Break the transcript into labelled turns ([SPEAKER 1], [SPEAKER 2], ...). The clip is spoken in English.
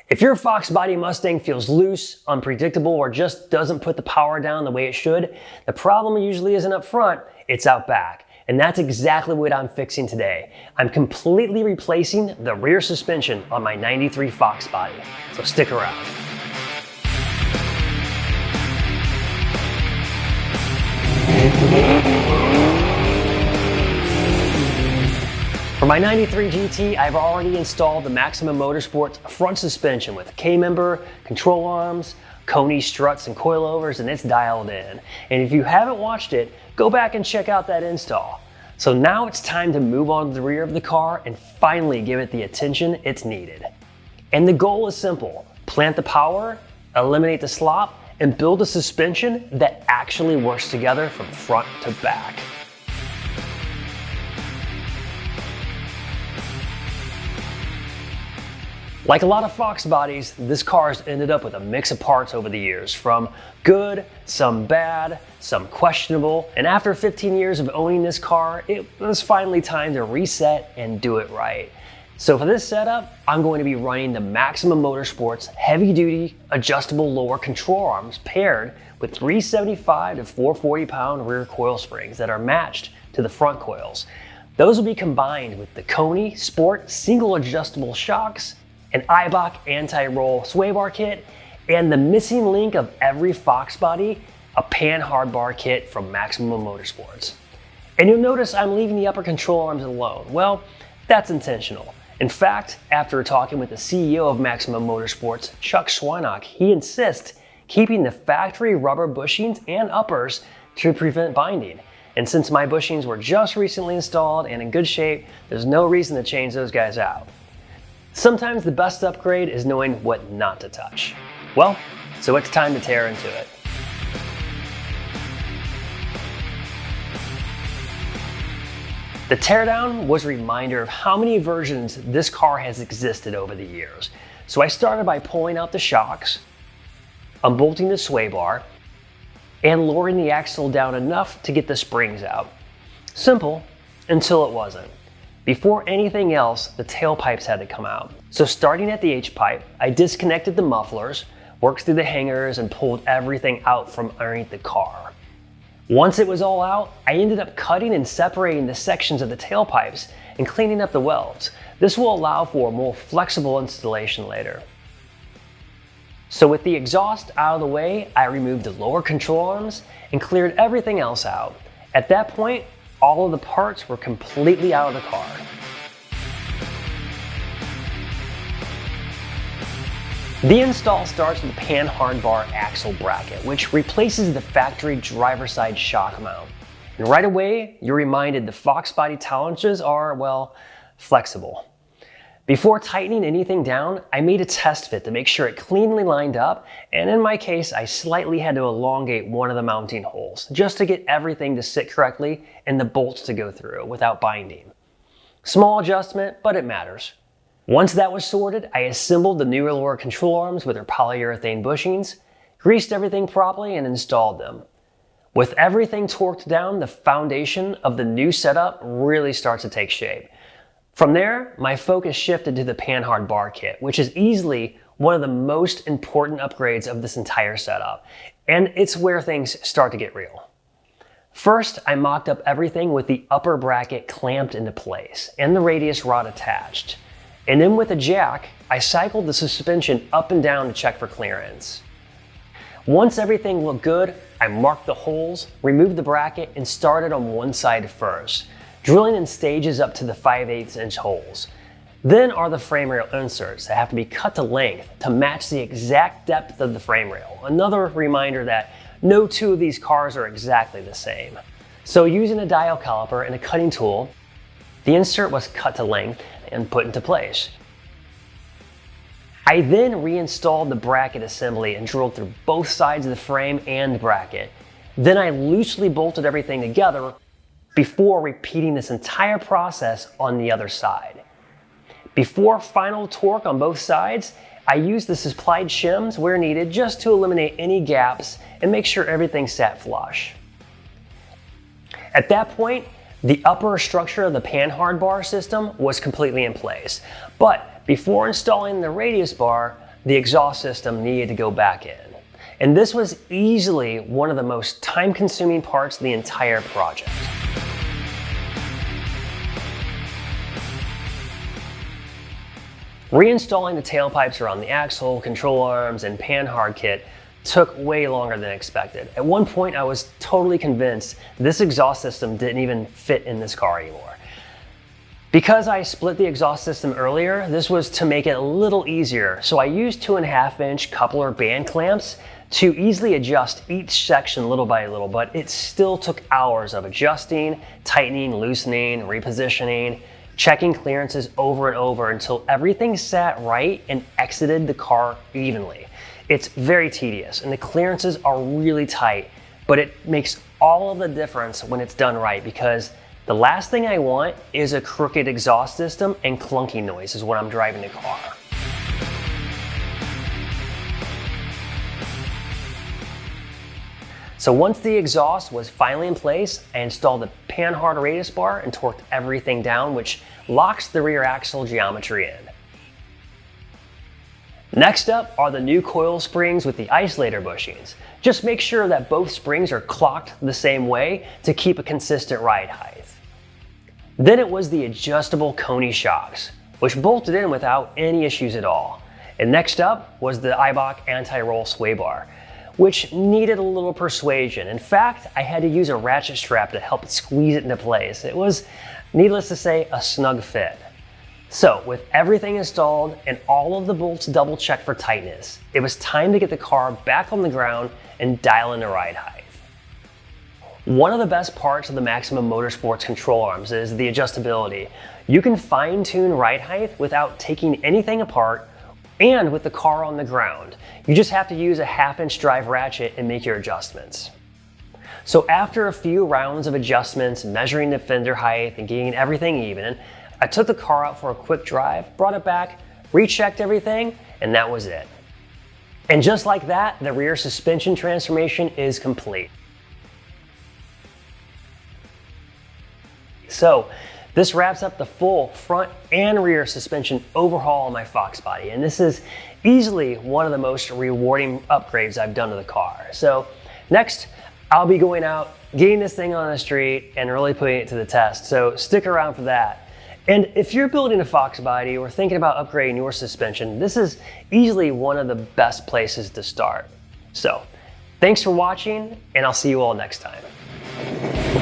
[SPEAKER 1] If your Foxbody Mustang feels loose, unpredictable, or just doesn't put the power down the way it should, the problem usually isn't up front, it's out back. And that's exactly what I'm fixing today. I'm completely replacing the rear suspension on my 93 Foxbody. So stick around. For my 93 GT, I've already installed the Maximum Motorsports front suspension with K-member, control arms, Koni struts and coilovers, and it's dialed in. And if you haven't watched it, go back and check out that install. So now it's time to move on to the rear of the car and finally give it the attention it's needed. And the goal is simple: plant the power, eliminate the slop, and build a suspension that actually works together from front to back. Like a lot of Fox bodies, this car has ended up with a mix of parts over the years, from good, some bad, some questionable, and after 15 years of owning this car, it was finally time to reset and do it right. So for this setup, I'm going to be running the Maximum Motorsports heavy-duty adjustable lower control arms paired with 375 to 440 pound rear coil springs that are matched to the front coils. Those will be combined with the Koni Sport single adjustable shocks, an Eibach anti-roll sway bar kit, and the missing link of every Fox body, a pan hard bar kit from Maximum Motorsports. And you'll notice I'm leaving the upper control arms alone. Well, that's intentional. In fact, after talking with the CEO of Maximum Motorsports, Chuck Schweinock, he insists keeping the factory rubber bushings and uppers to prevent binding. And since my bushings were just recently installed and in good shape, there's no reason to change those guys out. Sometimes the best upgrade is knowing what not to touch. Well, so it's time to tear into it. The teardown was a reminder of how many versions this car has existed over the years. So I started by pulling out the shocks, unbolting the sway bar, and lowering the axle down enough to get the springs out. Simple, until it wasn't. Before anything else, the tailpipes had to come out. So starting at the H-pipe, I disconnected the mufflers, worked through the hangers, and pulled everything out from underneath the car. Once it was all out, I ended up cutting and separating the sections of the tailpipes and cleaning up the welds. This will allow for a more flexible installation later. So with the exhaust out of the way, I removed the lower control arms and cleared everything else out. At that point, all of the parts were completely out of the car. The install starts with the pan hard bar axle bracket, which replaces the factory driver's side shock mount. And right away, you're reminded the Foxbody tolerances are, well, flexible. Before tightening anything down, I made a test fit to make sure it cleanly lined up, and in my case, I slightly had to elongate one of the mounting holes, just to get everything to sit correctly and the bolts to go through without binding. Small adjustment, but it matters. Once that was sorted, I assembled the new lower control arms with their polyurethane bushings, greased everything properly, and installed them. With everything torqued down, the foundation of the new setup really starts to take shape. From there, my focus shifted to the pan-hard bar kit, which is easily one of the most important upgrades of this entire setup, and it's where things start to get real. First, I mocked up everything with the upper bracket clamped into place and the radius rod attached. And then with a jack, I cycled the suspension up and down to check for clearance. Once everything looked good, I marked the holes, removed the bracket, and started on one side first, drilling in stages up to the 5/8 inch holes. Then are the frame rail inserts that have to be cut to length to match the exact depth of the frame rail. Another reminder that no two of these cars are exactly the same. So using a dial caliper and a cutting tool, the insert was cut to length and put into place. I then reinstalled the bracket assembly and drilled through both sides of the frame and bracket. Then I loosely bolted everything together before repeating this entire process on the other side. Before final torque on both sides, I used the supplied shims where needed just to eliminate any gaps and make sure everything sat flush. At that point, the upper structure of the pan-hard bar system was completely in place. But before installing the radius bar, the exhaust system needed to go back in. And this was easily one of the most time-consuming parts of the entire project. Reinstalling the tailpipes around the axle, control arms, and panhard kit took way longer than expected. At one point, I was totally convinced this exhaust system didn't even fit in this car anymore. Because I split the exhaust system earlier, this was to make it a little easier, so I used 2.5-inch coupler band clamps to easily adjust each section little by little, but it still took hours of adjusting, tightening, loosening, repositioning, checking clearances over and over until everything sat right and exited the car evenly. It's very tedious, and the clearances are really tight, but it makes all of the difference when it's done right, because the last thing I want is a crooked exhaust system and clunky noises when I'm driving the car. So once the exhaust was finally in place, I installed the panhard radius bar and torqued everything down, which locks the rear axle geometry in. Next up are the new coil springs with the isolator bushings. Just make sure that both springs are clocked the same way to keep a consistent ride height. Then it was the adjustable Coney shocks, which bolted in without any issues at all. And next up was the Eibach anti-roll sway bar, which needed a little persuasion. In fact, I had to use a ratchet strap to help squeeze it into place. It was, needless to say, a snug fit. So with everything installed and all of the bolts double checked for tightness, it was time to get the car back on the ground and dial in the ride height. One of the best parts of the Maximum Motorsports control arms is the adjustability. You can fine-tune ride height without taking anything apart and with the car on the ground. You just have to use a 1/2-inch drive ratchet and make your adjustments. So after a few rounds of adjustments, measuring the fender height and getting everything even, I took the car out for a quick drive, brought it back, rechecked everything, and that was it. And just like that, the rear suspension transformation is complete. So this wraps up the full front and rear suspension overhaul on my Foxbody, and this is easily one of the most rewarding upgrades I've done to the car. So next, I'll be going out, getting this thing on the street, and really putting it to the test, so stick around for that. And if you're building a Foxbody or thinking about upgrading your suspension, this is easily one of the best places to start. So thanks for watching, and I'll see you all next time.